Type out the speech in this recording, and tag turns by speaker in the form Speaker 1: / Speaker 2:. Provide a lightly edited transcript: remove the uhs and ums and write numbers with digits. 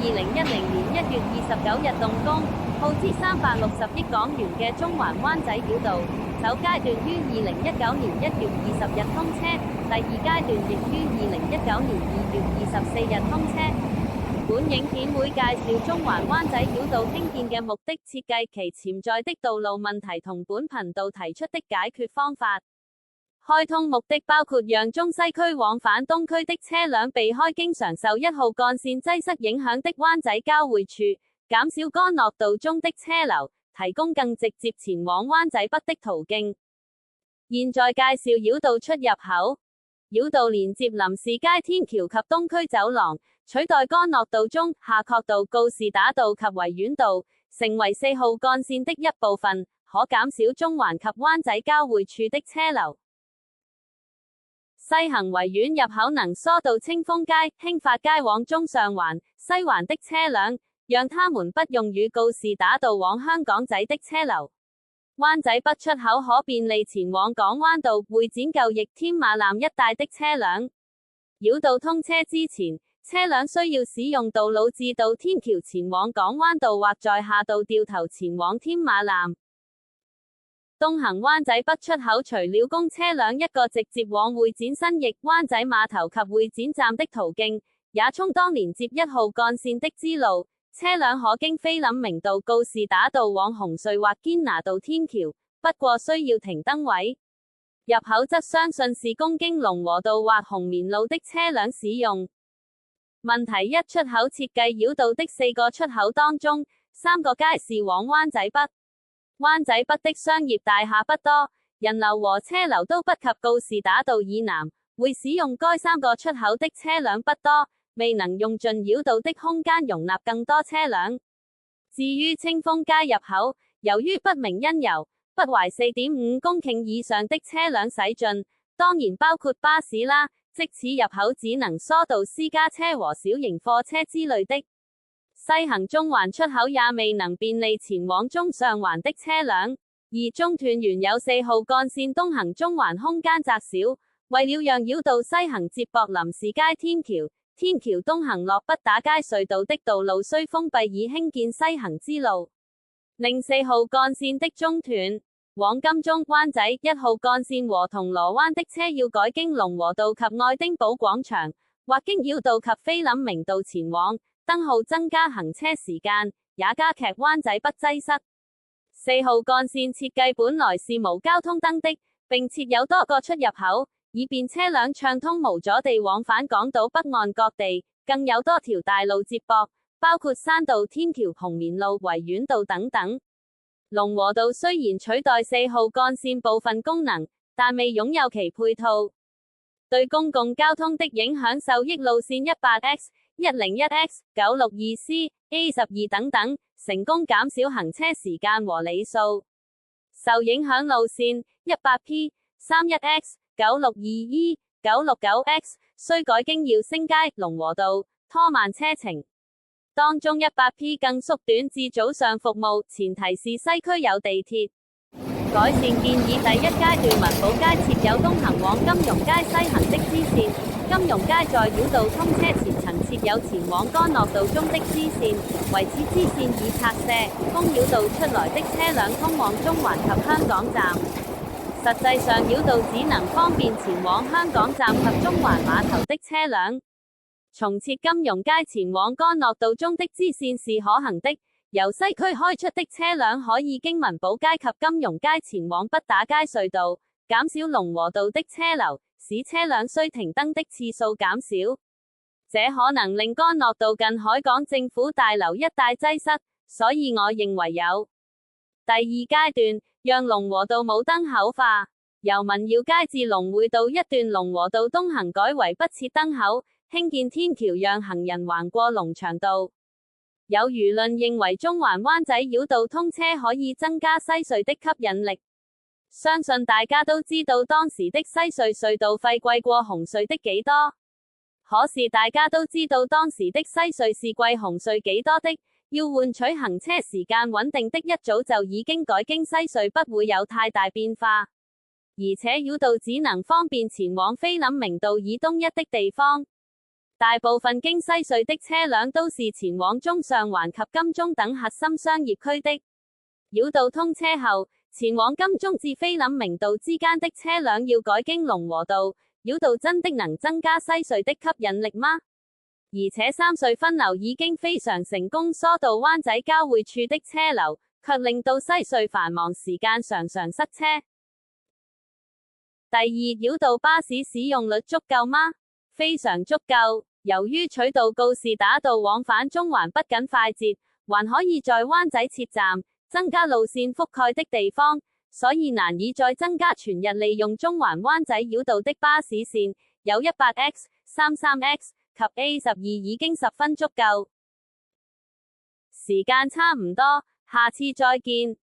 Speaker 1: 2010年1月29日動工，耗資360億港元嘅中環灣仔繞道，首階段於2019年1月20日通車，第二階段亦於2019年2月24日通車。本影片會介紹中環灣仔繞道興建嘅目的、設計其潛在的道路問題同本頻道提出的解決方法。開通目的包括讓中西區往返東區的車輛避開經常受1號幹線擠塞影響的灣仔交匯處，減少干諾道中的車流，提供更直接前往灣仔北的途徑。現在介紹繞道出入口。繞道連接林士街天橋及東區走廊，取代干諾道中、夏慤道、告士打道及維園道，成為4號幹線的一部分，可減少中環及灣仔交匯處的車流。西行維園入口能疏導清風街、興發街往中上環、西環的車輛，讓他們不用與告士打道往香港仔的車流。灣仔北出口可便利前往港灣道、會展舊翼添馬艦一帶的車輛。繞道通車之前，車輛需要使用道路至道天橋前往港灣道或在下道掉頭前往添馬艦。東行灣仔北出口除了供車輛一個直接往會展新翼、灣仔碼頭及會展站的途徑，也充當連接1號幹線的支路。車輛可經菲林明道、告士打道往紅隧或堅拿道天橋，不過需要停燈位。入口則相信是供經龍和道或紅棉路的車輛使用。問題一：出口設計繞道的4個出口當中，3個皆是往灣仔北。灣仔北的商業大廈不多，人流和車流都不及告士打道以南，會使用該3個出口的車輛不多，未能用盡繞道的空間容納更多車輛。至於清風街入口，由於不明因由，不懷4.5公頃以上的車輛駛進，當然包括巴士啦，即此入口只能疏導私家車和小型貨車之類的。西行中環出口也未能便利前往中上環的車輛，而中斷原有4號幹線東行中環空間窄小，為了讓繞道西行接駁林士街天橋，天橋東行落畢打街隧道的道路需封閉以興建西行之路，令4號幹線的中斷。往金鐘、灣仔1號幹線和銅鑼灣的車要改經龍和道及愛丁堡廣場，或經繞道及菲林明道前往。燈號增加行車時間，也加劇灣仔北擠塞。4號幹線設計本來是無交通燈的，並設有多個出入口，以便車輛暢通無阻地往返港島北岸各地，更有多條大路接駁，包括山道、天橋、紅棉路、維園道等等。龍和道雖然取代4號幹線部分功能，但未擁有其配套，對公共交通的影響受益路線 101X、101X、962C、A12 等等，成功減少行車時間和里數。受影響路線 100P、31X、962E、969X 需改經耀星街、龍和道，拖慢車程。當中 100P 更縮短至早上服務，前提是西區有地鐵。改善建議第1階段文寶街設有東行往金融街西行的支線，金融街在繞道通車前曾設有前往干諾道中的支線，為此支線已拆卸，供繞道出來的車輛通往中環及香港站。實際上繞道只能方便前往香港站及中環碼頭的車輛。重設金融街前往干諾道中的支線是可行的，由西區開出的車輛可以經文寶街及金融街前往畢打街隧道，減少龍和道的車流，使車輛需停燈的次數減少。這可能令干諾道近海港政府大樓一帶擠塞，所以我認為有第2階段，讓龍和道冇燈口化，由民耀街至龍匯道一段龍和道東行改為不設燈口，興建天橋讓行人橫過龍翔道。有輿論認為中環灣仔繞道通車可以增加西隧的吸引力。相信大家都知道當時的西隧隧道費貴過紅隧的幾多，可是大家都知道當時的西隧是貴紅隧幾多的，要換取行車時間穩定的一早就已經改經西隧，不會有太大變化，而且繞道只能方便前往菲林明道以東一的地方。大部分經西隧的車輛都是前往中上環及金鐘等核心商業區的。繞道通車後，前往金鐘至菲林明道之間的車輛要改經龍和道。繞道真的能增加西隧的吸引力嗎？而且三隧分流已經非常成功疏導灣仔交匯處的車流，卻令到西隧繁忙時間常常塞車。第二，繞道巴士使用率足夠嗎？非常足夠。由於取道告示打道往返中環不僅快捷，還可以在灣仔設站，增加路線覆蓋的地方，所以難以再增加全日利用中環灣仔繞道的巴士線，有 100X、33X 及 A12 已經十分足夠。時間差唔多，下次再見。